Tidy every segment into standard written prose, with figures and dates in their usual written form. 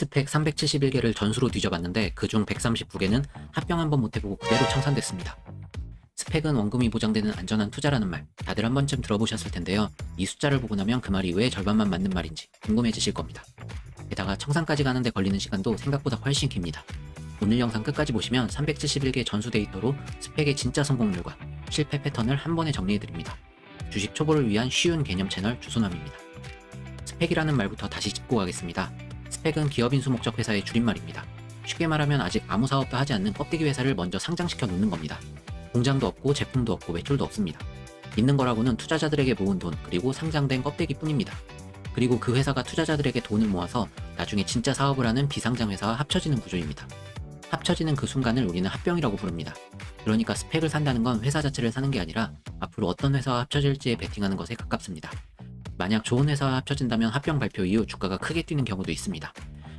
스펙 371개를 전수로 뒤져봤는데 그중 139개는 합병 한번 못해보고 그대로 청산됐습니다. 스펙은 원금이 보장되는 안전한 투자라는 말, 다들 한 번쯤 들어보셨을 텐데요. 이 숫자를 보고 나면 그 말이 왜 절반만 맞는 말인지 궁금해지실 겁니다. 게다가 청산까지 가는데 걸리는 시간도 생각보다 훨씬 깁니다. 오늘 영상 끝까지 보시면 371개 전수 데이터로 스펙의 진짜 성공률과 실패 패턴을 한 번에 정리해드립니다. 주식 초보를 위한 쉬운 개념 채널 주소남입니다. 스펙이라는 말부터 다시 짚고 가겠습니다. 스펙은 기업 인수 목적 회사의 줄임말입니다. 쉽게 말하면 아직 아무 사업도 하지 않는 껍데기 회사를 먼저 상장시켜 놓는 겁니다. 공장도 없고 제품도 없고 매출도 없습니다. 있는 거라고는 투자자들에게 모은 돈 그리고 상장된 껍데기 뿐입니다. 그리고 그 회사가 투자자들에게 돈을 모아서 나중에 진짜 사업을 하는 비상장 회사와 합쳐지는 구조입니다. 합쳐지는 그 순간을 우리는 합병이라고 부릅니다. 그러니까 스펙을 산다는 건 회사 자체를 사는 게 아니라 앞으로 어떤 회사와 합쳐질지에 베팅하는 것에 가깝습니다. 만약 좋은 회사와 합쳐진다면 합병 발표 이후 주가가 크게 뛰는 경우도 있습니다.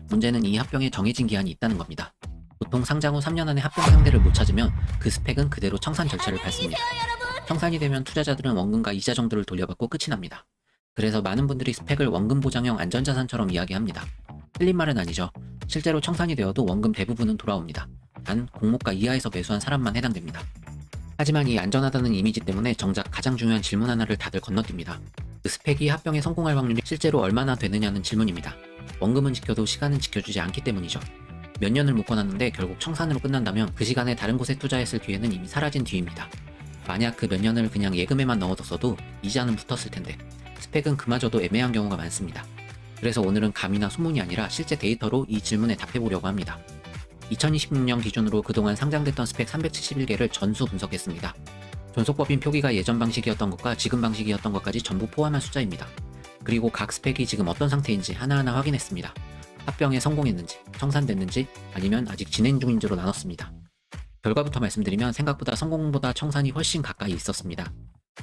문제는 이 합병에 정해진 기한이 있다는 겁니다. 보통 상장 후 3년 안에 합병 상대를 못 찾으면 그 스펙은 그대로 청산 절차를 밟습니다. 청산이 되면 투자자들은 원금과 이자 정도를 돌려받고 끝이 납니다. 그래서 많은 분들이 스펙을 원금 보장형 안전자산처럼 이야기합니다. 틀린 말은 아니죠. 실제로 청산이 되어도 원금 대부분은 돌아옵니다. 단 공모가 이하에서 매수한 사람만 해당됩니다. 하지만 이 안전하다는 이미지 때문에 정작 가장 중요한 질문 하나를 다들 건너뜁니다. 그 스펙이 합병에 성공할 확률이 실제로 얼마나 되느냐는 질문입니다. 원금은 지켜도 시간은 지켜주지 않기 때문이죠. 몇 년을 묶어놨는데 결국 청산으로 끝난다면 그 시간에 다른 곳에 투자했을 기회는 이미 사라진 뒤입니다. 만약 그 몇 년을 그냥 예금에만 넣어뒀어도 이자는 붙었을 텐데 스펙은 그마저도 애매한 경우가 많습니다. 그래서 오늘은 감이나 소문이 아니라 실제 데이터로 이 질문에 답해보려고 합니다. 2026년 기준으로 그동안 상장됐던 스펙 371개를 전수 분석했습니다. 존속법인 표기가 예전 방식이었던 것과 지금 방식이었던 것까지 전부 포함한 숫자입니다. 그리고 각 스펙이 지금 어떤 상태인지 하나하나 확인했습니다. 합병에 성공했는지, 청산됐는지, 아니면 아직 진행 중인지로 나눴습니다. 결과부터 말씀드리면 생각보다 성공보다 청산이 훨씬 가까이 있었습니다.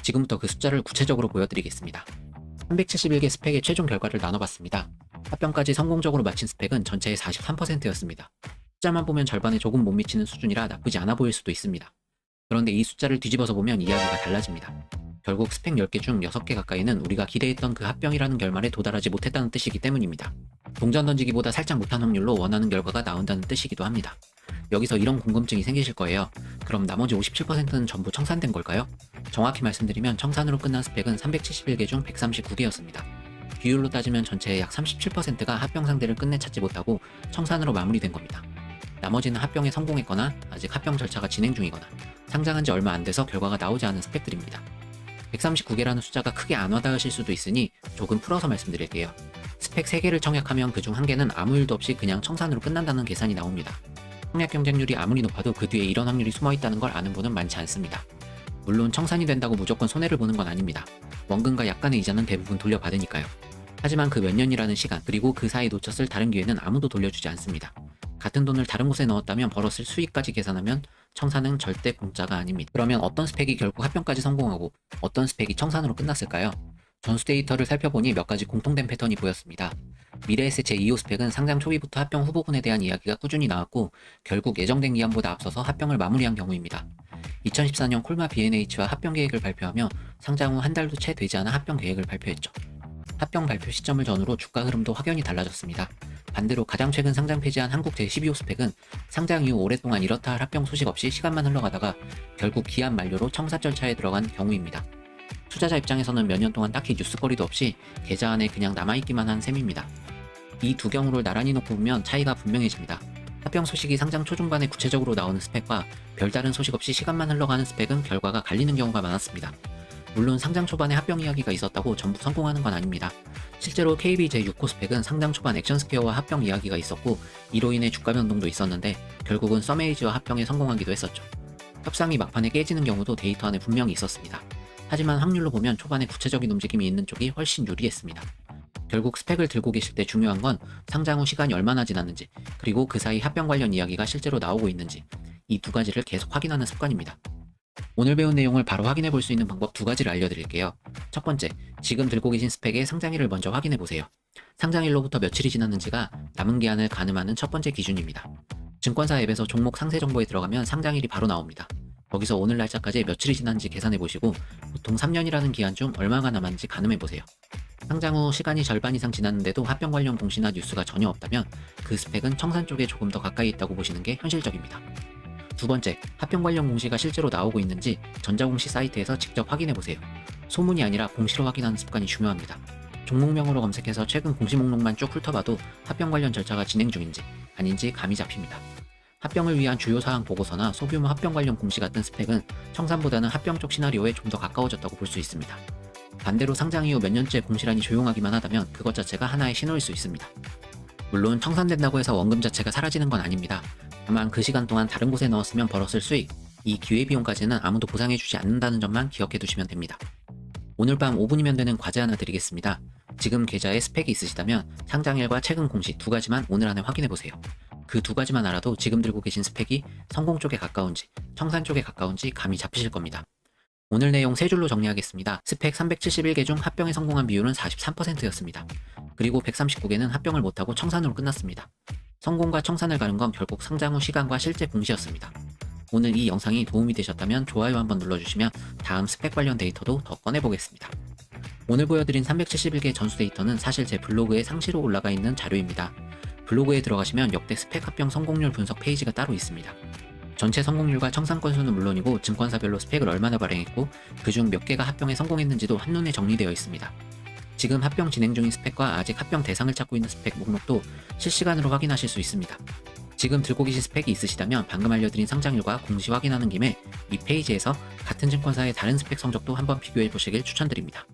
지금부터 그 숫자를 구체적으로 보여드리겠습니다. 371개 스펙의 최종 결과를 나눠봤습니다. 합병까지 성공적으로 마친 스펙은 전체의 43%였습니다. 숫자만 보면 절반에 조금 못 미치는 수준이라 나쁘지 않아 보일 수도 있습니다. 그런데 이 숫자를 뒤집어서 보면 이야기가 달라집니다. 결국 스펙 10개 중 6개 가까이는 우리가 기대했던 그 합병이라는 결말에 도달하지 못했다는 뜻이기 때문입니다. 동전 던지기보다 살짝 못한 확률로 원하는 결과가 나온다는 뜻이기도 합니다. 여기서 이런 궁금증이 생기실 거예요. 그럼 나머지 57%는 전부 청산된 걸까요? 정확히 말씀드리면 청산으로 끝난 스펙은 371개 중 139개였습니다. 비율로 따지면 전체의 약 37%가 합병 상대를 끝내 찾지 못하고 청산으로 마무리된 겁니다. 나머지는 합병에 성공했거나 아직 합병 절차가 진행 중이거나 상장한 지 얼마 안 돼서 결과가 나오지 않은 스펙들입니다. 139개라는 숫자가 크게 안 와닿으실 수도 있으니 조금 풀어서 말씀드릴게요. 스펙 3개를 청약하면 그중 1개는 아무 일도 없이 그냥 청산으로 끝난다는 계산이 나옵니다. 청약 경쟁률이 아무리 높아도 그 뒤에 이런 확률이 숨어있다는 걸 아는 분은 많지 않습니다. 물론 청산이 된다고 무조건 손해를 보는 건 아닙니다. 원금과 약간의 이자는 대부분 돌려받으니까요. 하지만 그 몇 년이라는 시간 그리고 그 사이 놓쳤을 다른 기회는 아무도 돌려주지 않습니다. 같은 돈을 다른 곳에 넣었다면 벌었을 수익까지 계산하면 청산은 절대 공짜가 아닙니다. 그러면 어떤 스펙이 결국 합병까지 성공하고 어떤 스펙이 청산으로 끝났을까요? 전수 데이터를 살펴보니 몇 가지 공통된 패턴이 보였습니다. 미래에셋 제2호 스펙은 상장 초기부터 합병 후보군에 대한 이야기가 꾸준히 나왔고 결국 예정된 기한보다 앞서서 합병을 마무리한 경우입니다. 2014년 콜마 B&H와 합병 계획을 발표하며 상장 후 한 달도 채 되지 않아 합병 계획을 발표했죠. 합병 발표 시점을 전후로 주가 흐름도 확연히 달라졌습니다. 반대로 가장 최근 상장 폐지한 한국 제12호 스펙은 상장 이후 오랫동안 이렇다 할 합병 소식 없이 시간만 흘러가다가 결국 기한 만료로 청사 절차에 들어간 경우입니다. 투자자 입장에서는 몇 년 동안 딱히 뉴스거리도 없이 계좌 안에 그냥 남아있기만 한 셈입니다. 이 두 경우를 나란히 놓고 보면 차이가 분명해집니다. 합병 소식이 상장 초중반에 구체적으로 나오는 스펙과 별다른 소식 없이 시간만 흘러가는 스펙은 결과가 갈리는 경우가 많았습니다. 물론 상장 초반에 합병 이야기가 있었다고 전부 성공하는 건 아닙니다. 실제로 KB 제6호 스펙은 상장 초반 액션스퀘어와 합병 이야기가 있었고 이로 인해 주가 변동도 있었는데 결국은 썸에이지와 합병에 성공하기도 했었죠. 협상이 막판에 깨지는 경우도 데이터 안에 분명히 있었습니다. 하지만 확률로 보면 초반에 구체적인 움직임이 있는 쪽이 훨씬 유리했습니다. 결국 스펙을 들고 계실 때 중요한 건 상장 후 시간이 얼마나 지났는지 그리고 그 사이 합병 관련 이야기가 실제로 나오고 있는지 이 두 가지를 계속 확인하는 습관입니다. 오늘 배운 내용을 바로 확인해 볼 수 있는 방법 두 가지를 알려드릴게요. 첫 번째, 지금 들고 계신 스펙의 상장일을 먼저 확인해 보세요. 상장일로부터 며칠이 지났는지가 남은 기한을 가늠하는 첫 번째 기준입니다. 증권사 앱에서 종목 상세 정보에 들어가면 상장일이 바로 나옵니다. 거기서 오늘 날짜까지 며칠이 지났는지 계산해 보시고 보통 3년이라는 기한 중 얼마가 남았는지 가늠해 보세요. 상장 후 시간이 절반 이상 지났는데도 합병 관련 공시나 뉴스가 전혀 없다면 그 스펙은 청산 쪽에 조금 더 가까이 있다고 보시는 게 현실적입니다. 두 번째, 합병 관련 공시가 실제로 나오고 있는지 전자공시 사이트에서 직접 확인해보세요. 소문이 아니라 공시로 확인하는 습관이 중요합니다. 종목명으로 검색해서 최근 공시 목록만 쭉 훑어봐도 합병 관련 절차가 진행 중인지 아닌지 감이 잡힙니다. 합병을 위한 주요 사항 보고서나 소규모 합병 관련 공시 같은 스펙은 청산보다는 합병 쪽 시나리오에 좀 더 가까워졌다고 볼 수 있습니다. 반대로 상장 이후 몇 년째 공시란이 조용하기만 하다면 그것 자체가 하나의 신호일 수 있습니다. 물론 청산된다고 해서 원금 자체가 사라지는 건 아닙니다. 다만 그 시간 동안 다른 곳에 넣었으면 벌었을 수익, 이 기회비용까지는 아무도 보상해주지 않는다는 점만 기억해 두시면 됩니다. 오늘 밤 5분이면 되는 과제 하나 드리겠습니다. 지금 계좌에 스펙이 있으시다면 상장일과 최근 공시 두 가지만 오늘 안에 확인해 보세요. 그 두 가지만 알아도 지금 들고 계신 스펙이 성공 쪽에 가까운지 청산 쪽에 가까운지 감이 잡히실 겁니다. 오늘 내용 세 줄로 정리하겠습니다. 스펙 371개 중 합병에 성공한 비율은 43%였습니다. 그리고 139개는 합병을 못하고 청산으로 끝났습니다. 성공과 청산을 가른 건 결국 상장 후 시간과 실제 공시였습니다. 오늘 이 영상이 도움이 되셨다면 좋아요 한번 눌러주시면 다음 스펙 관련 데이터도 더 꺼내보겠습니다. 오늘 보여드린 371개 전수 데이터는 사실 제 블로그에 상시로 올라가 있는 자료입니다. 블로그에 들어가시면 역대 스펙 합병 성공률 분석 페이지가 따로 있습니다. 전체 성공률과 청산 건수는 물론이고 증권사별로 스펙을 얼마나 발행했고 그중 몇 개가 합병에 성공했는지도 한눈에 정리되어 있습니다. 지금 합병 진행 중인 스펙과 아직 합병 대상을 찾고 있는 스펙 목록도 실시간으로 확인하실 수 있습니다. 지금 들고 계신 스펙이 있으시다면 방금 알려드린 상장일과 공시 확인하는 김에 이 페이지에서 같은 증권사의 다른 스펙 성적도 한번 비교해 보시길 추천드립니다.